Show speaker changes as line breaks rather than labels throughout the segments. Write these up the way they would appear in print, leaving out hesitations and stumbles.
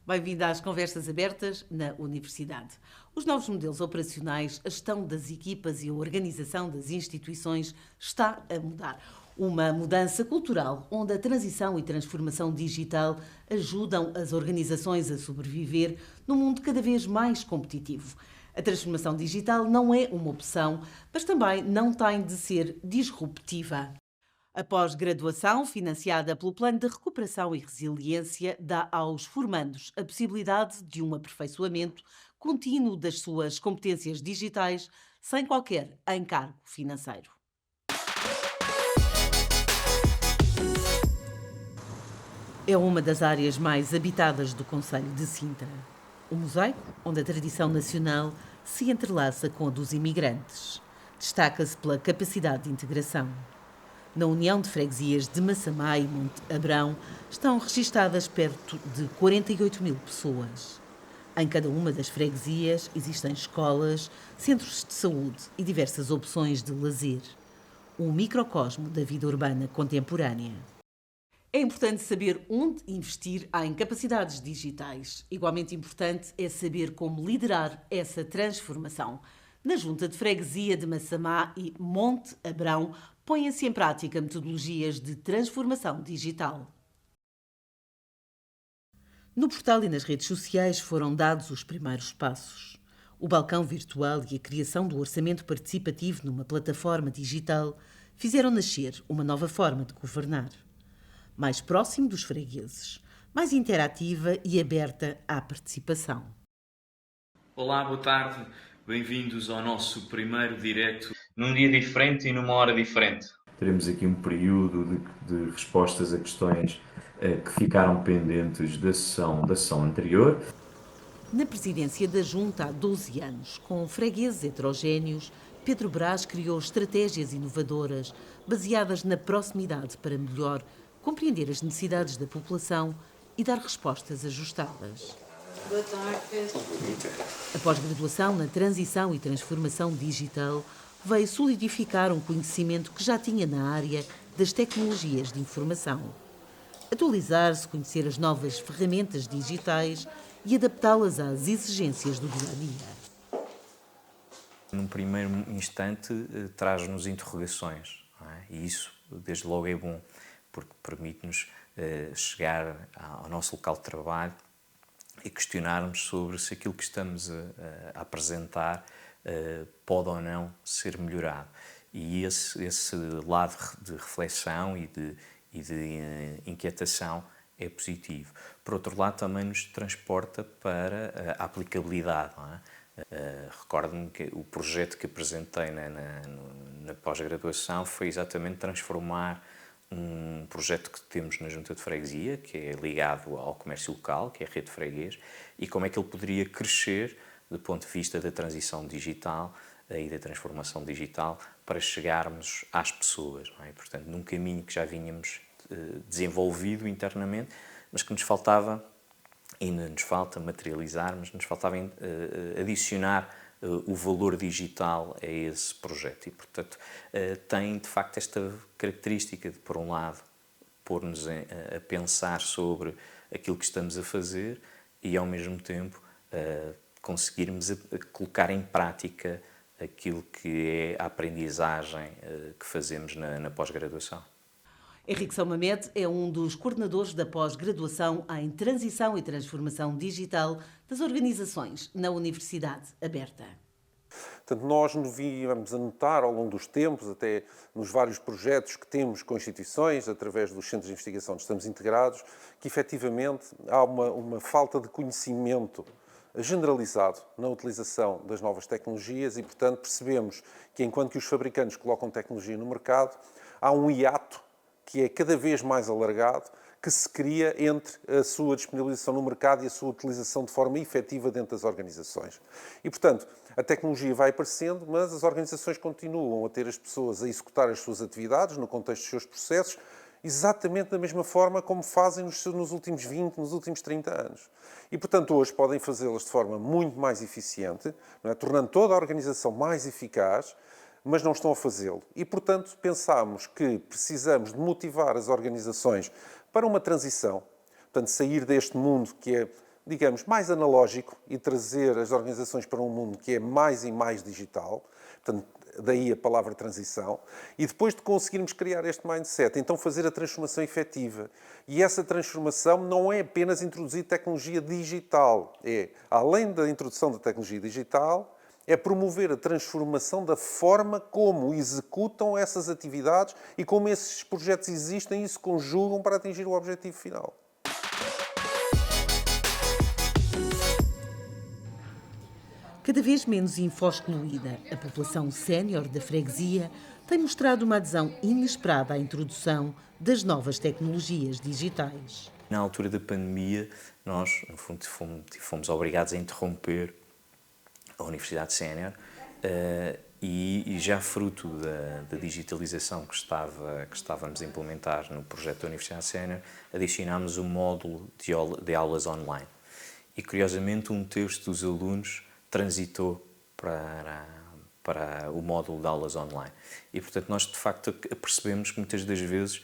Bem-vindo às Conversas Abertas na Universidade. Os novos modelos operacionais, a gestão das equipas e a organização das instituições está a mudar. Uma mudança cultural, onde a transição e transformação digital ajudam as organizações a sobreviver num mundo cada vez mais competitivo. A transformação digital não é uma opção, mas também não tem de ser disruptiva. A pós-graduação, financiada pelo Plano de Recuperação e Resiliência, dá aos formandos a possibilidade de um aperfeiçoamento contínuo das suas competências digitais, sem qualquer encargo financeiro. É uma das áreas mais habitadas do concelho de Sintra. O mosaico, onde a tradição nacional se entrelaça com a dos imigrantes. Destaca-se pela capacidade de integração. Na União de Freguesias de Massamá e Monte Abrão estão registadas perto de 48 mil pessoas. Em cada uma das freguesias existem escolas, centros de saúde e diversas opções de lazer. Um microcosmo da vida urbana contemporânea. É importante saber onde investir em capacidades digitais. Igualmente importante é saber como liderar essa transformação. Na Junta de Freguesia de Massamá e Monte Abrão, põem-se em prática metodologias de transformação digital. No portal e nas redes sociais foram dados os primeiros passos. O balcão virtual e a criação do orçamento participativo numa plataforma digital fizeram nascer uma nova forma de governar. Mais próximo dos fregueses, mais interativa e aberta à participação.
Olá, boa tarde. Bem-vindos ao nosso primeiro direto num dia diferente e numa hora diferente.
Teremos aqui um período de respostas a questões que ficaram pendentes da sessão anterior.
Na presidência da Junta há 12 anos, com fregueses heterogéneos, Pedro Brás criou estratégias inovadoras baseadas na proximidade para melhor compreender as necessidades da população e dar respostas ajustadas.
Boa tarde.
A pós-graduação na transição e transformação digital veio solidificar um conhecimento que já tinha na área das tecnologias de informação. Atualizar-se, conhecer as novas ferramentas digitais e adaptá-las às exigências do dia-a-dia.
Num primeiro instante, traz-nos interrogações, não é? E isso, desde logo, é bom, porque permite-nos chegar ao nosso local de trabalho e questionarmos sobre se aquilo que estamos a apresentar pode ou não ser melhorado. E esse lado de reflexão e de inquietação é positivo. Por outro lado, também nos transporta para a aplicabilidade, não é? Recordo-me que o projeto que apresentei na pós-graduação foi exatamente transformar um projeto que temos na Junta de Freguesia, que é ligado ao comércio local, que é a rede freguês, e como é que ele poderia crescer do ponto de vista da transição digital e da transformação digital para chegarmos às pessoas, não é? Portanto, num caminho que já vínhamos desenvolvido internamente, mas que nos faltava, ainda nos falta materializar, mas nos faltava adicionar o valor digital a esse projeto. E, portanto, tem de facto esta característica de, por um lado, pôr-nos a pensar sobre aquilo que estamos a fazer e, ao mesmo tempo, conseguirmos colocar em prática aquilo que é a aprendizagem que fazemos na pós-graduação.
Henrique São Mamed é um dos coordenadores da pós-graduação em Transição e Transformação Digital das organizações na Universidade Aberta.
Portanto, nós viemos a notar ao longo dos tempos, até nos vários projetos que temos com instituições, através dos centros de investigação onde estamos integrados, que efetivamente há uma falta de conhecimento generalizado na utilização das novas tecnologias e, portanto, percebemos que enquanto que os fabricantes colocam tecnologia no mercado, há um hiato que é cada vez mais alargado, que se cria entre a sua disponibilização no mercado e a sua utilização de forma efetiva dentro das organizações. E, portanto, a tecnologia vai aparecendo, mas as organizações continuam a ter as pessoas a executar as suas atividades no contexto dos seus processos, exatamente da mesma forma como fazem nos últimos 20, nos últimos 30 anos. E, portanto, hoje podem fazê-las de forma muito mais eficiente, não é? Tornando toda a organização mais eficaz, mas não estão a fazê-lo. E, portanto, pensámos que precisamos de motivar as organizações para uma transição, portanto, sair deste mundo que é digamos, mais analógico e trazer as organizações para um mundo que é mais e mais digital, portanto, daí a palavra transição, e depois de conseguirmos criar este mindset, então fazer a transformação efetiva. E essa transformação não é apenas introduzir tecnologia digital, além da introdução da tecnologia digital, é promover a transformação da forma como executam essas atividades e como esses projetos existem e se conjugam para atingir o objetivo final.
Cada vez menos info-excluída, a população sénior da freguesia tem mostrado uma adesão inesperada à introdução das novas tecnologias digitais.
Na altura da pandemia, nós, no fundo, fomos obrigados a interromper a Universidade Sénior e já fruto da digitalização que estávamos a implementar no projeto da Universidade Sénior, adicionámos um módulo de aulas online. E, curiosamente, um terço dos alunos transitou para o módulo de aulas online. E, portanto, nós, de facto, percebemos que muitas das vezes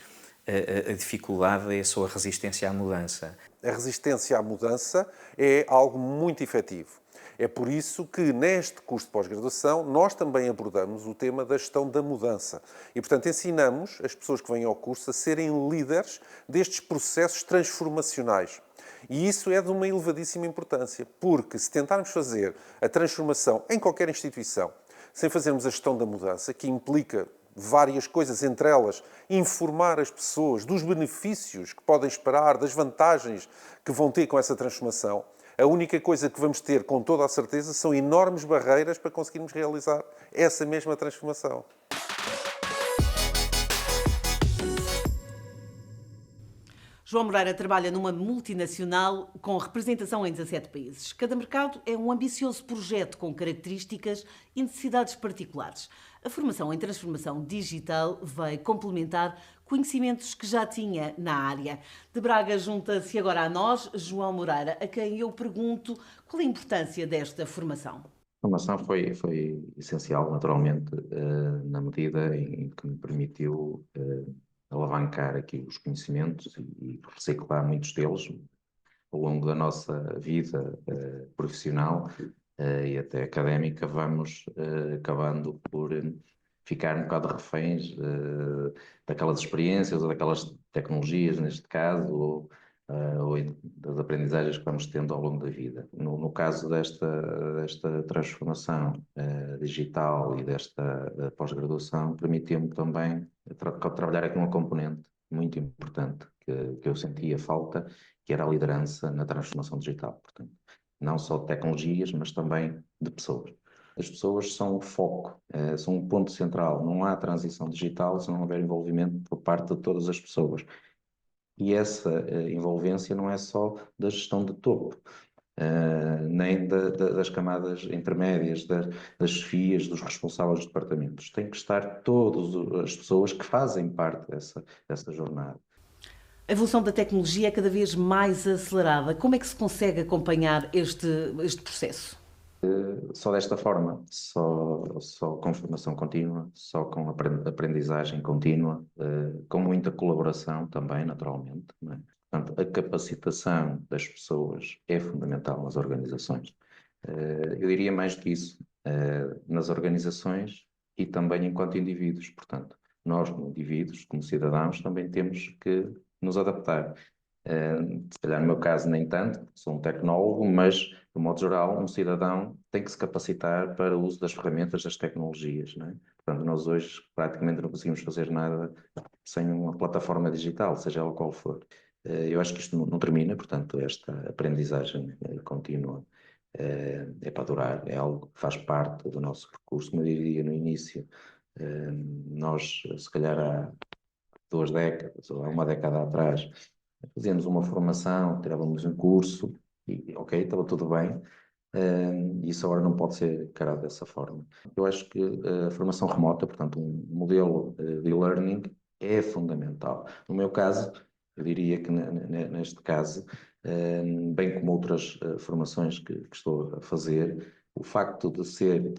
a dificuldade é só a resistência à mudança.
A resistência à mudança é algo muito efetivo. É por isso que, neste curso de pós-graduação, nós também abordamos o tema da gestão da mudança. E, portanto, ensinamos as pessoas que vêm ao curso a serem líderes destes processos transformacionais. E isso é de uma elevadíssima importância, porque se tentarmos fazer a transformação em qualquer instituição, sem fazermos a gestão da mudança, que implica várias coisas, entre elas informar as pessoas dos benefícios que podem esperar, das vantagens que vão ter com essa transformação, a única coisa que vamos ter com toda a certeza são enormes barreiras para conseguirmos realizar essa mesma transformação.
João Moreira trabalha numa multinacional com representação em 17 países. Cada mercado é um ambicioso projeto com características e necessidades particulares. A formação em transformação digital vai complementar conhecimentos que já tinha na área. De Braga junta-se agora a nós, João Moreira, a quem eu pergunto qual a importância desta formação.
A formação foi essencial, naturalmente, na medida em que me permitiu alavancar aqui os conhecimentos e reciclar muitos deles ao longo da nossa vida profissional e até académica. Vamos acabando por ficar um bocado reféns daquelas experiências ou daquelas tecnologias, neste caso, ou das aprendizagens que vamos tendo ao longo da vida. No caso desta transformação digital e desta pós-graduação, permitiu-me também trabalhar aqui uma componente muito importante que eu sentia falta, que era a liderança na transformação digital. Portanto, não só de tecnologias, mas também de pessoas. As pessoas são o foco, são um ponto central. Não há transição digital se não houver envolvimento por parte de todas as pessoas. E essa envolvência não é só da gestão de topo, nem das camadas intermédias, das chefias, dos responsáveis dos departamentos. Tem que estar todas as pessoas que fazem parte dessa jornada.
A evolução da tecnologia é cada vez mais acelerada. Como é que se consegue acompanhar este processo?
Só desta forma, só com formação contínua, só com aprendizagem contínua, com muita colaboração também, naturalmente, não é? Portanto, a capacitação das pessoas é fundamental nas organizações. Eu diria mais do que isso, nas organizações e também enquanto indivíduos. Portanto, nós como indivíduos, como cidadãos, também temos que nos adaptar. Se calhar no meu caso nem tanto, porque sou um tecnólogo, mas de modo geral um cidadão tem que se capacitar para o uso das ferramentas, das tecnologias, não é? Portanto, nós hoje praticamente não conseguimos fazer nada sem uma plataforma digital, seja ela qual for. Eu acho que isto não termina, portanto esta aprendizagem contínua é para durar, é algo que faz parte do nosso percurso. Como eu diria no início, nós se calhar há 2 décadas ou há 1 década atrás fazíamos uma formação, tirávamos um curso e ok, estava tudo bem. Isso agora não pode ser encarado dessa forma. Eu acho que a formação remota, portanto um modelo de e-learning é fundamental. No meu caso, eu diria que neste caso, bem como outras formações que estou a fazer, o facto de ser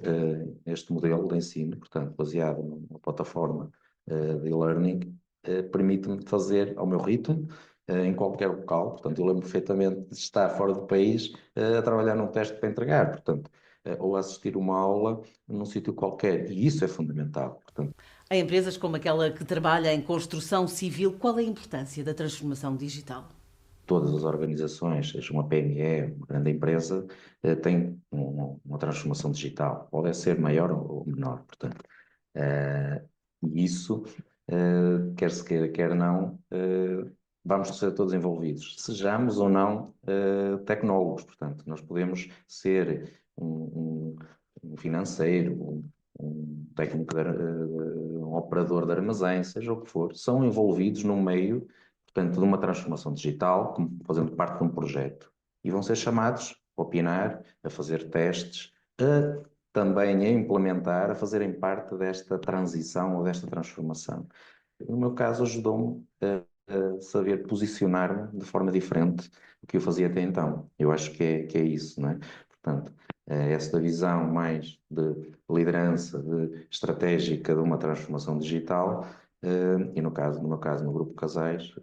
este modelo de ensino, portanto baseado numa plataforma de e-learning, permite-me fazer ao meu ritmo, em qualquer local. Portanto, eu lembro perfeitamente de estar fora do país a trabalhar num teste para entregar, portanto, ou a assistir uma aula num sítio qualquer. E isso é fundamental. Portanto,
Em empresas como aquela que trabalha em construção civil, qual é a importância da transformação digital?
todas as organizações, seja uma PME, uma grande empresa, têm uma transformação digital. Pode ser maior ou menor, portanto. E isso, quer se queira, quer não, vamos ser todos envolvidos. Sejamos ou não tecnólogos, portanto, nós podemos ser um financeiro, um técnico, um operador de armazém, seja o que for, são envolvidos no meio, portanto, de uma transformação digital, como fazendo parte de um projeto. E vão ser chamados a opinar, a fazer testes, também a implementar, a fazerem parte desta transição ou desta transformação. No meu caso, ajudou-me a saber posicionar-me de forma diferente do que eu fazia até então. Eu acho que é isso, não é? Portanto, esta visão mais de liderança, de estratégica de uma transformação digital, e no meu caso, no Grupo Casais,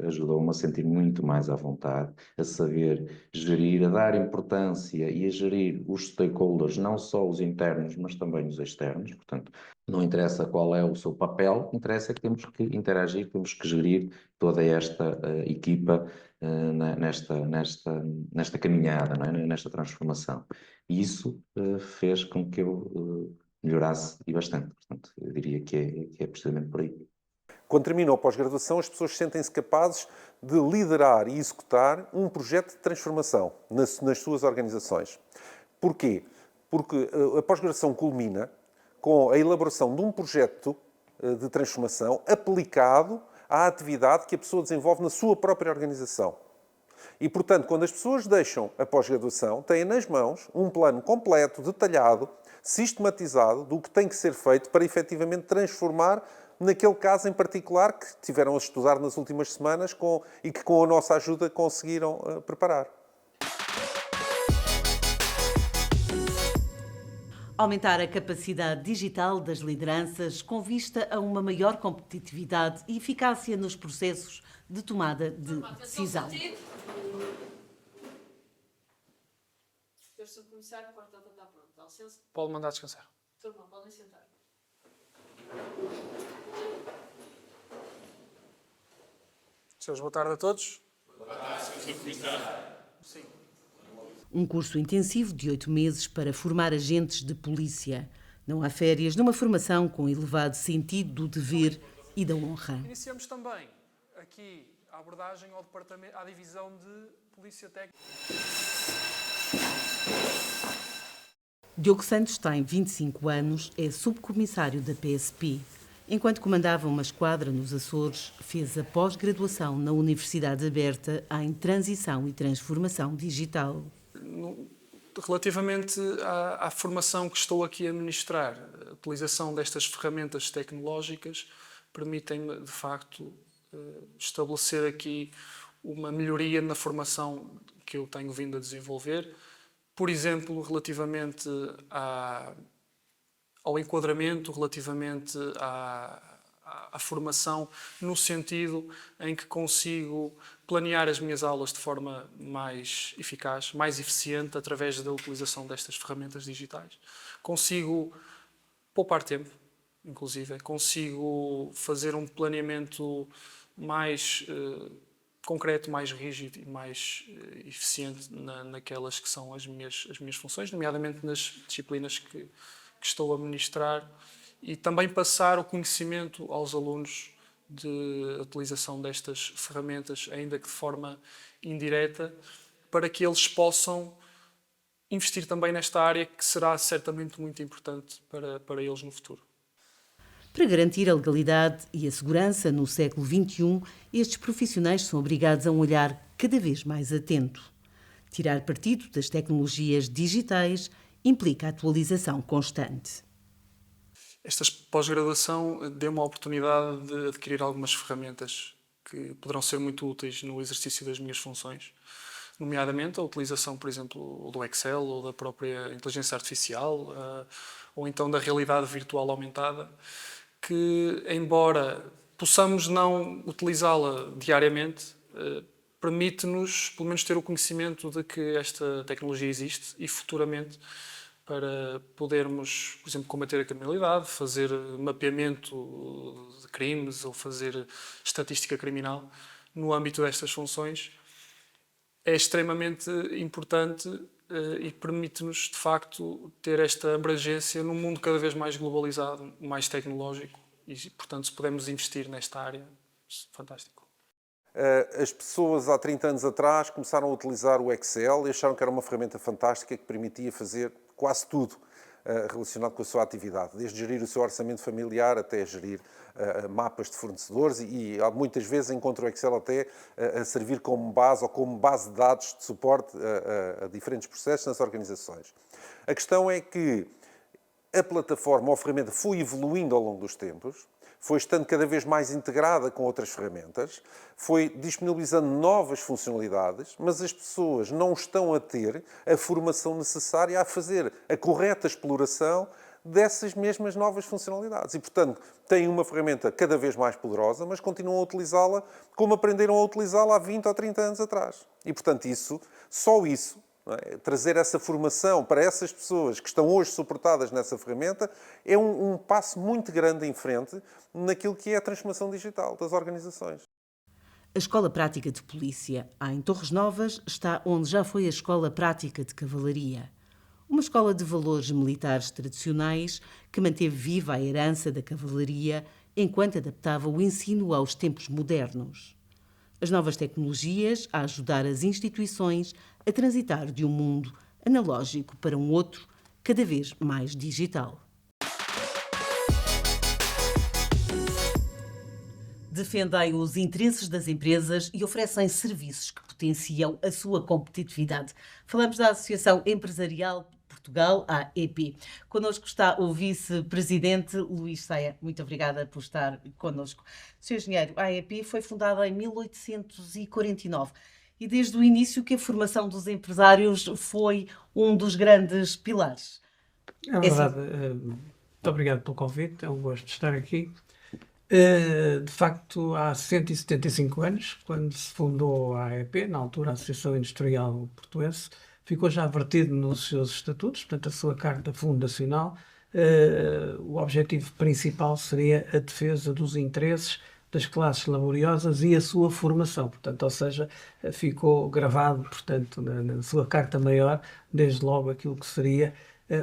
ajudou-me a sentir muito mais à vontade, a saber gerir, a dar importância e a gerir os stakeholders, não só os internos, mas também os externos. Portanto, não interessa qual é o seu papel, interessa que temos que interagir, temos que gerir toda esta equipa nesta caminhada, não é? Nesta transformação. E isso fez com que eu melhorasse e bastante. Portanto, eu diria que é precisamente por aí.
Quando terminam a pós-graduação, as pessoas sentem-se capazes de liderar e executar um projeto de transformação nas suas organizações. Porquê? Porque a pós-graduação culmina com a elaboração de um projeto de transformação aplicado à atividade que a pessoa desenvolve na sua própria organização. E, portanto, quando as pessoas deixam a pós-graduação, têm nas mãos um plano completo, detalhado, sistematizado do que tem que ser feito para efetivamente transformar naquele caso em particular que tiveram a estudar nas últimas semanas e que com a nossa ajuda conseguiram preparar.
Aumentar a capacidade digital das lideranças com vista a uma maior competitividade e eficácia nos processos de tomada de decisão.
Deixa-me começar, a porta está pronta. Dá licença.
Pode mandar descansar.
Turma, podem sentar.
Senhores, boa tarde a todos.
Um curso intensivo de 8 meses para formar agentes de polícia. Não há férias numa formação com elevado sentido do dever e da honra.
Iniciamos também aqui a abordagem ao departamento, à divisão de Polícia Técnica.
Diogo Santos tem 25 anos, é subcomissário da PSP. Enquanto comandava uma esquadra nos Açores, fez a pós-graduação na Universidade Aberta em Transição e Transformação Digital.
Relativamente à formação que estou aqui a ministrar, a utilização destas ferramentas tecnológicas permitem-me, de facto, estabelecer aqui uma melhoria na formação que eu tenho vindo a desenvolver. Por exemplo, relativamente ao enquadramento, relativamente à formação, no sentido em que consigo planear as minhas aulas de forma mais eficaz, mais eficiente, através da utilização destas ferramentas digitais. Consigo poupar tempo, inclusive, consigo fazer um planeamento mais concreto, mais rígido e mais eficiente naquelas que são as minhas funções, nomeadamente nas disciplinas que estou a ministrar, e também passar o conhecimento aos alunos de utilização destas ferramentas, ainda que de forma indireta, para que eles possam investir também nesta área que será certamente muito importante para eles no futuro.
Para garantir a legalidade e a segurança no século XXI, estes profissionais são obrigados a um olhar cada vez mais atento. Tirar partido das tecnologias digitais implica atualização constante.
Esta pós-graduação deu-me a oportunidade de adquirir algumas ferramentas que poderão ser muito úteis no exercício das minhas funções, nomeadamente a utilização, por exemplo, do Excel ou da própria inteligência artificial, ou então da realidade virtual aumentada, que, embora possamos não utilizá-la diariamente, permite-nos, pelo menos, ter o conhecimento de que esta tecnologia existe e futuramente, para podermos, por exemplo, combater a criminalidade, fazer mapeamento de crimes ou fazer estatística criminal no âmbito destas funções, é extremamente importante e permite-nos, de facto, ter esta abrangência num mundo cada vez mais globalizado, mais tecnológico e, portanto, se pudermos investir nesta área, fantástico.
As pessoas há 30 anos atrás começaram a utilizar o Excel e acharam que era uma ferramenta fantástica que permitia fazer quase tudo relacionado com a sua atividade, desde gerir o seu orçamento familiar até gerir mapas de fornecedores e muitas vezes encontro o Excel até a servir como base ou como base de dados de suporte a diferentes processos nas organizações. A questão é que a plataforma ou a ferramenta foi evoluindo ao longo dos tempos, foi estando cada vez mais integrada com outras ferramentas, foi disponibilizando novas funcionalidades, mas as pessoas não estão a ter a formação necessária a fazer a correta exploração dessas mesmas novas funcionalidades. E, portanto, têm uma ferramenta cada vez mais poderosa, mas continuam a utilizá-la como aprenderam a utilizá-la há 20 ou 30 anos atrás. E, portanto, só isso, trazer essa formação para essas pessoas que estão hoje suportadas nessa ferramenta é um passo muito grande em frente naquilo que é a transformação digital das organizações.
A Escola Prática de Polícia, em Torres Novas, está onde já foi a Escola Prática de Cavalaria. Uma escola de valores militares tradicionais que manteve viva a herança da cavalaria enquanto adaptava o ensino aos tempos modernos. As novas tecnologias a ajudar as instituições a transitar de um mundo analógico para um outro, cada vez mais digital. Defendem os interesses das empresas e oferecem serviços que potenciam a sua competitividade. Falamos da Associação Empresarial de Portugal, a AEP. Connosco está o vice-presidente Luís Ceia. Muito obrigada por estar connosco. Sr. Engenheiro, a AEP foi fundada em 1849 e desde o início que a formação dos empresários foi um dos grandes pilares.
É verdade. Muito obrigado pelo convite, é um gosto estar aqui. De facto, há 175 anos, quando se fundou a AEP, na altura a Associação Industrial Portuense, ficou já vertido nos seus estatutos, portanto a sua carta fundacional, o objetivo principal seria a defesa dos interesses das classes laboriosas e a sua formação, portanto, ou seja, ficou gravado, portanto, na sua carta maior, desde logo aquilo que seria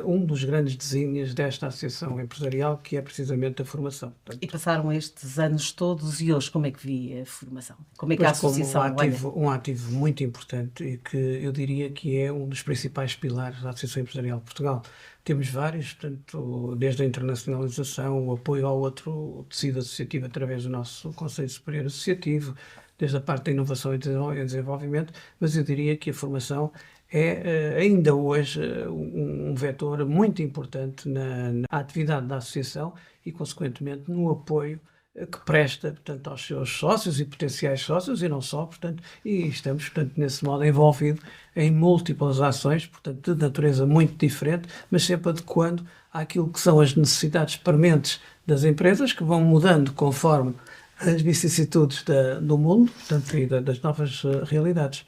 um dos grandes desígnios desta associação empresarial, que é precisamente a formação. Portanto,
e passaram estes anos todos e hoje como é que vi a formação? Como é que a associação
como um ativo muito importante e que eu diria que é um dos principais pilares da Associação Empresarial de Portugal. Temos vários, portanto, desde a internacionalização, o apoio ao outro tecido associativo através do nosso Conselho Superior Associativo, desde a parte da inovação e desenvolvimento, mas eu diria que a formação é ainda hoje um vetor muito importante na atividade da associação e, consequentemente, no apoio que presta, portanto, aos seus sócios e potenciais sócios e não só, portanto, e estamos, portanto, nesse modo envolvido em múltiplas ações, portanto, de natureza muito diferente, mas sempre adequando àquilo que são as necessidades prementes das empresas, que vão mudando conforme as vicissitudes do mundo, portanto, e das novas realidades.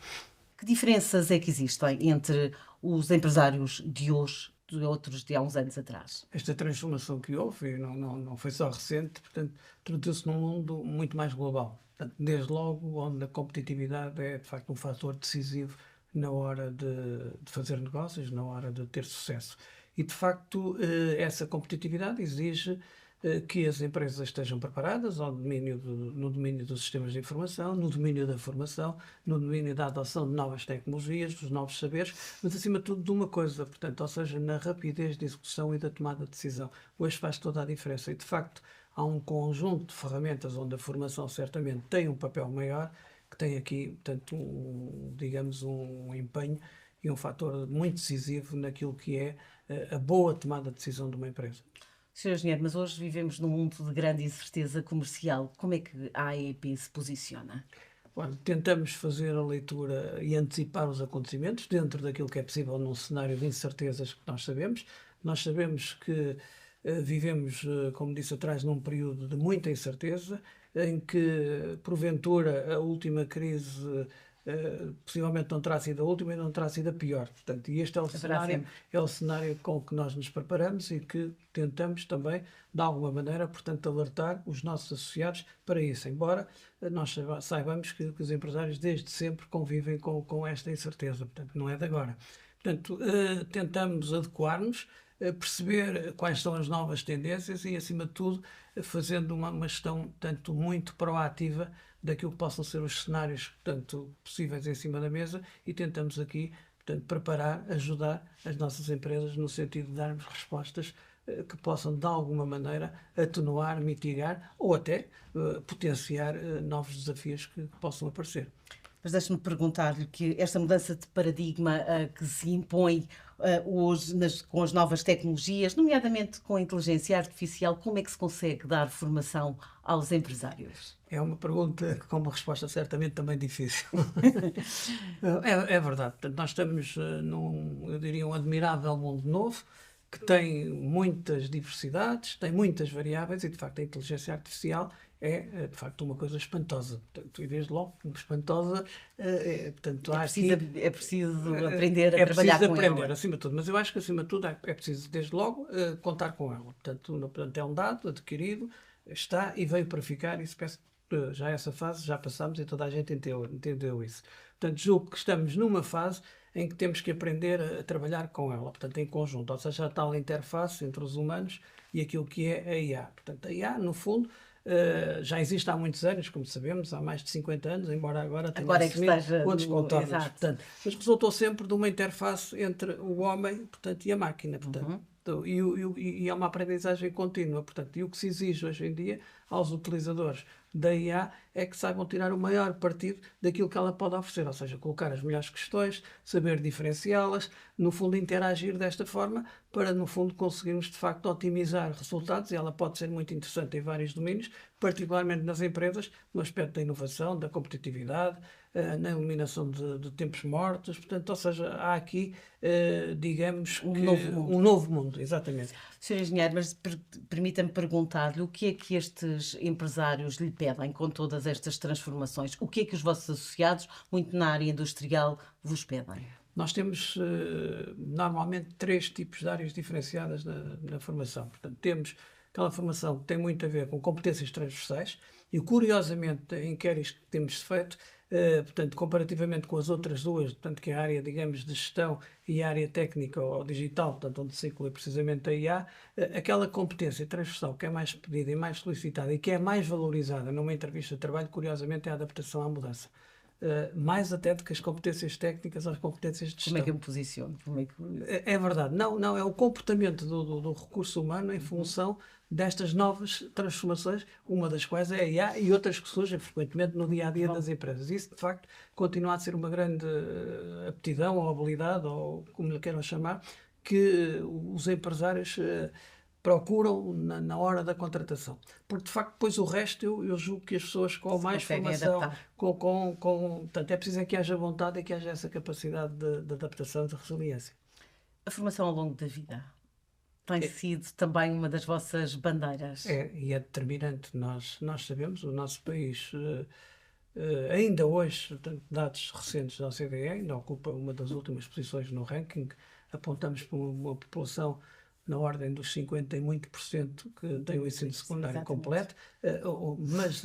Que diferenças é que existem entre os empresários de hoje e outros de há uns anos atrás?
Esta transformação que houve não foi só recente, portanto, traduziu-se num mundo muito mais global. Portanto, desde logo, onde a competitividade é, de facto, um fator decisivo na hora de fazer negócios, na hora de ter sucesso. E, de facto, essa competitividade exige que as empresas estejam preparadas no domínio dos sistemas de informação, no domínio da formação, no domínio da adoção de novas tecnologias, dos novos saberes, mas acima de tudo de uma coisa, portanto, ou seja, na rapidez de execução e da tomada de decisão. Hoje faz toda a diferença e, de facto, há um conjunto de ferramentas onde a formação certamente tem um papel maior, que tem aqui, portanto, um empenho e um fator muito decisivo naquilo que é a boa tomada de decisão de uma empresa.
Sr. Engenheiro, mas hoje vivemos num mundo de grande incerteza comercial. Como é que a AEP se posiciona?
Bom, tentamos fazer a leitura e antecipar os acontecimentos dentro daquilo que é possível num cenário de incertezas que nós sabemos. Nós sabemos que vivemos, como disse atrás, num período de muita incerteza. em que, porventura, a última crise possivelmente não terá sido a última e não terá sido a pior. Portanto, e este é o cenário com que nós nos preparamos e que tentamos também, de alguma maneira, portanto, alertar os nossos associados para isso, embora nós saibamos que os empresários desde sempre convivem com esta incerteza, portanto, não é de agora. Portanto, tentamos adequar-nos, perceber quais são as novas tendências e, acima de tudo, fazendo uma gestão, tanto muito proativa daquilo que possam ser os cenários, portanto, possíveis em cima da mesa, e tentamos aqui, portanto, preparar, ajudar as nossas empresas no sentido de darmos respostas que possam, de alguma maneira, atenuar, mitigar ou até potenciar novos desafios que possam aparecer.
Mas deixe-me perguntar-lhe que esta mudança de paradigma que se impõe hoje com as novas tecnologias, nomeadamente com a inteligência artificial, como é que se consegue dar formação aos empresários?
É uma pergunta com uma resposta certamente também difícil. É verdade. Portanto, nós estamos eu diria, um admirável mundo novo, que tem muitas diversidades, tem muitas variáveis e, de facto, a inteligência artificial é de facto, uma coisa espantosa. Portanto, e desde logo, portanto,
é preciso aprender a trabalhar com ela.
Acima de tudo. Mas eu acho que, acima de tudo, é preciso, desde logo, contar com ela. Portanto, é um dado adquirido, está e veio para ficar, e se pensa já essa fase já passamos e toda a gente entendeu isso. Portanto, julgo que estamos numa fase em que temos que aprender a trabalhar com ela, portanto, em conjunto, ou seja, a tal interface entre os humanos e aquilo que é a IA. Portanto, a IA, no fundo, já existe há muitos anos, como sabemos, há mais de 50 anos, embora agora tenha assumido outros contornos. Portanto, mas resultou sempre de uma interface entre o homem, portanto, e a máquina. Portanto, e é uma aprendizagem contínua. Portanto, e o que se exige hoje em dia aos utilizadores da IA é que saibam tirar o maior partido daquilo que ela pode oferecer, ou seja, colocar as melhores questões, saber diferenciá-las, no fundo interagir desta forma para, no fundo, conseguirmos de facto otimizar resultados, e ela pode ser muito interessante em vários domínios, particularmente nas empresas, no aspecto da inovação, da competitividade, na eliminação de tempos mortos, portanto, ou seja, há aqui, digamos, um novo mundo, exatamente.
Sr. Engenheiro, mas permita-me perguntar-lhe o que é que estes empresários lhe pedem com todas estas transformações? O que é que os vossos associados, muito na área industrial, vos pedem?
Nós temos normalmente 3 tipos de áreas diferenciadas na formação. Portanto, temos aquela formação que tem muito a ver com competências transversais e, curiosamente, em inquéritos que temos feito, portanto, comparativamente com as outras duas, portanto, que é a área, digamos, de gestão e a área técnica ou digital, portanto, onde se inclui precisamente a IA, aquela competência transversal que é mais pedida e mais solicitada e que é mais valorizada numa entrevista de trabalho, curiosamente, é a adaptação à mudança. Mais até do que as competências técnicas ou as competências de gestão.
Como é que eu me posiciono?
É verdade. Não, é o comportamento do recurso humano em função destas novas transformações, uma das quais é a IA e outras que surgem frequentemente no dia-a-dia das empresas. Isso, de facto, continua a ser uma grande aptidão ou habilidade, ou como lhe queiram chamar, que os empresários procuram na hora da contratação. Porque, de facto, depois o resto, eu julgo que as pessoas com mais formação, portanto, é preciso que haja vontade e que haja essa capacidade de adaptação e de resiliência.
A formação ao longo da vida tem sido também uma das vossas bandeiras.
E é determinante. Nós sabemos, o nosso país, ainda hoje, portanto, dados recentes da OCDE, ainda ocupa uma das últimas posições no ranking. Apontamos para uma população na ordem dos 50 e muito por cento que tem o ensino secundário completo, mas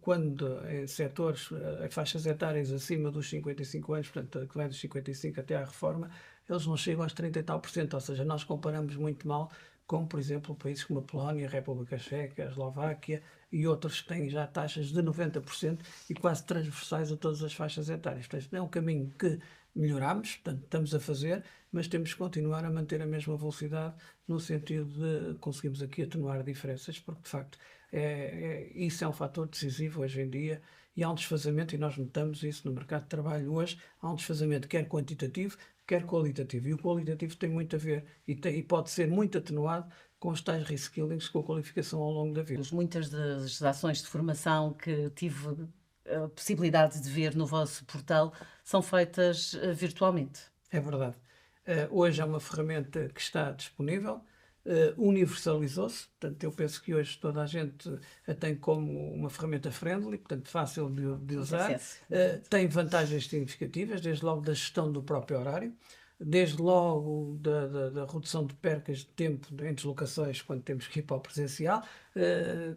quando em setores, em faixas etárias acima dos 55 anos, portanto, que vai dos 55 até à reforma, eles não chegam aos 30 e tal por cento, ou seja, nós comparamos muito mal com, por exemplo, países como a Polónia, a República Checa, a Eslováquia e outros que têm já taxas de 90% e quase transversais a todas as faixas etárias. Portanto, é um caminho que melhoramos, portanto, estamos a fazer, mas temos que continuar a manter a mesma velocidade no sentido de conseguirmos aqui atenuar diferenças, porque, de facto, isso é um fator decisivo hoje em dia e há um desfazamento, e nós notamos isso no mercado de trabalho hoje, há um desfazamento quer quantitativo, quer qualitativo, e o qualitativo tem muito a ver e pode ser muito atenuado com os tais reskillings, com a qualificação ao longo da vida.
Muitas das ações de formação que tive a possibilidade de ver no vosso portal são feitas virtualmente.
É verdade. Hoje é uma ferramenta que está disponível, universalizou-se. Portanto, eu penso que hoje toda a gente a tem como uma ferramenta friendly, portanto, fácil de usar. Tem vantagens significativas, desde logo da gestão do próprio horário, desde logo da redução de percas de tempo em deslocações quando temos que ir para o presencial.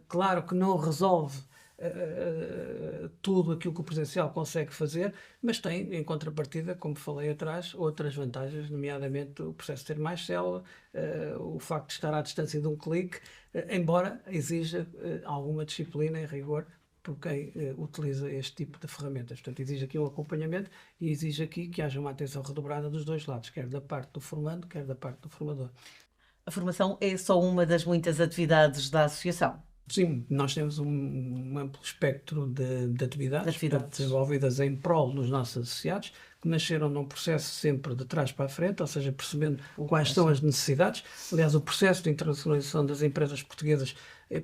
Claro que não resolve tudo aquilo que o presencial consegue fazer, mas tem, em contrapartida, como falei atrás, outras vantagens, nomeadamente o processo ter mais célula, o facto de estar à distância de um clique, embora exija alguma disciplina e rigor por quem utiliza este tipo de ferramentas. Portanto, exige aqui um acompanhamento e exige aqui que haja uma atenção redobrada dos dois lados, quer da parte do formando, quer da parte do formador.
A formação é só uma das muitas atividades da associação.
Sim, nós temos um amplo espectro de atividades. Desenvolvidas em prol dos nossos associados, que nasceram num processo sempre de trás para a frente, ou seja, percebendo quais são as necessidades. Aliás, o processo de internacionalização das empresas portuguesas,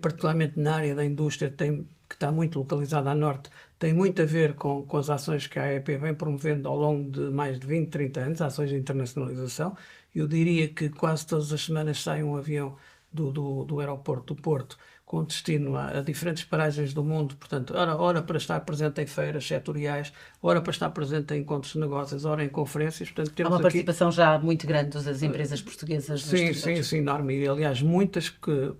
particularmente na área da indústria, que está muito localizada a norte, tem muito a ver com as ações que a AEP vem promovendo ao longo de mais de 20, 30 anos, ações de internacionalização. Eu diria que quase todas as semanas sai um avião do aeroporto do Porto com destino a diferentes paragens do mundo, portanto, ora para estar presente em feiras setoriais, ora para estar presente em encontros de negócios, ora em conferências. Portanto, temos
há uma participação já muito grande das empresas portuguesas.
Sim, enorme. E, aliás, muitas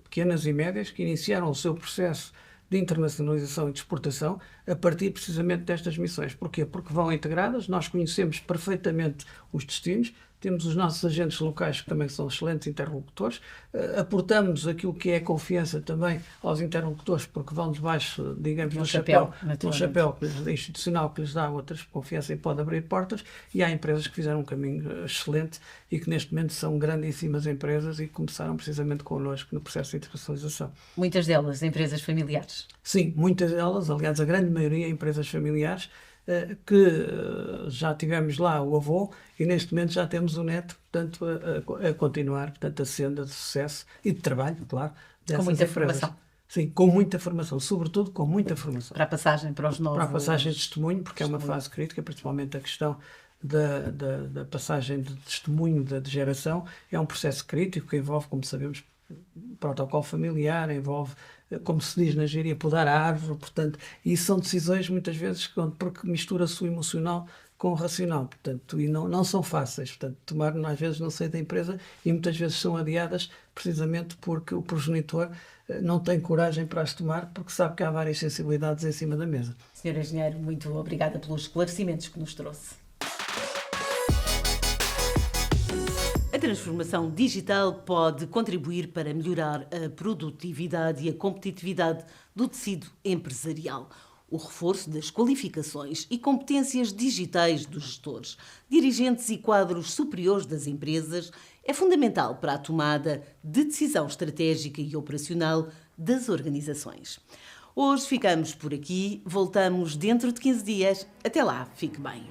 pequenas e médias que iniciaram o seu processo de internacionalização e de exportação a partir precisamente destas missões. Porquê? Porque vão integradas, nós conhecemos perfeitamente os destinos, temos os nossos agentes locais que também são excelentes interlocutores, aportamos aquilo que é a confiança também aos interlocutores, porque vão debaixo, digamos, do chapéu institucional que lhes dá outras confiança e pode abrir portas, e há empresas que fizeram um caminho excelente e que neste momento são grandíssimas empresas e começaram precisamente connosco no processo de internacionalização.
Muitas delas empresas familiares?
Sim, muitas delas, aliás a grande maioria empresas familiares, que já tivemos lá o avô e neste momento já temos o neto, portanto, a continuar, portanto, a senda de sucesso e de trabalho, claro, dessas
com muita
empresas.
Formação.
Sim, com muita formação, sobretudo com muita formação.
Para a passagem para os novos...
Para a passagem de testemunho, porque é uma fase crítica, principalmente a questão da passagem de testemunho de geração, é um processo crítico que envolve, como sabemos, protocolo familiar, envolve, como se diz na gíria, podar a árvore, portanto, e são decisões muitas vezes porque mistura-se o emocional com o racional, portanto, e não são fáceis, portanto, tomar às vezes não sei da empresa e muitas vezes são adiadas precisamente porque o progenitor não tem coragem para as tomar porque sabe que há várias sensibilidades em cima da mesa.
Sr. Engenheiro, muito obrigada pelos esclarecimentos que nos trouxe. A transformação digital pode contribuir para melhorar a produtividade e a competitividade do tecido empresarial. O reforço das qualificações e competências digitais dos gestores, dirigentes e quadros superiores das empresas é fundamental para a tomada de decisão estratégica e operacional das organizações. Hoje ficamos por aqui, voltamos dentro de 15 dias. Até lá, fique bem.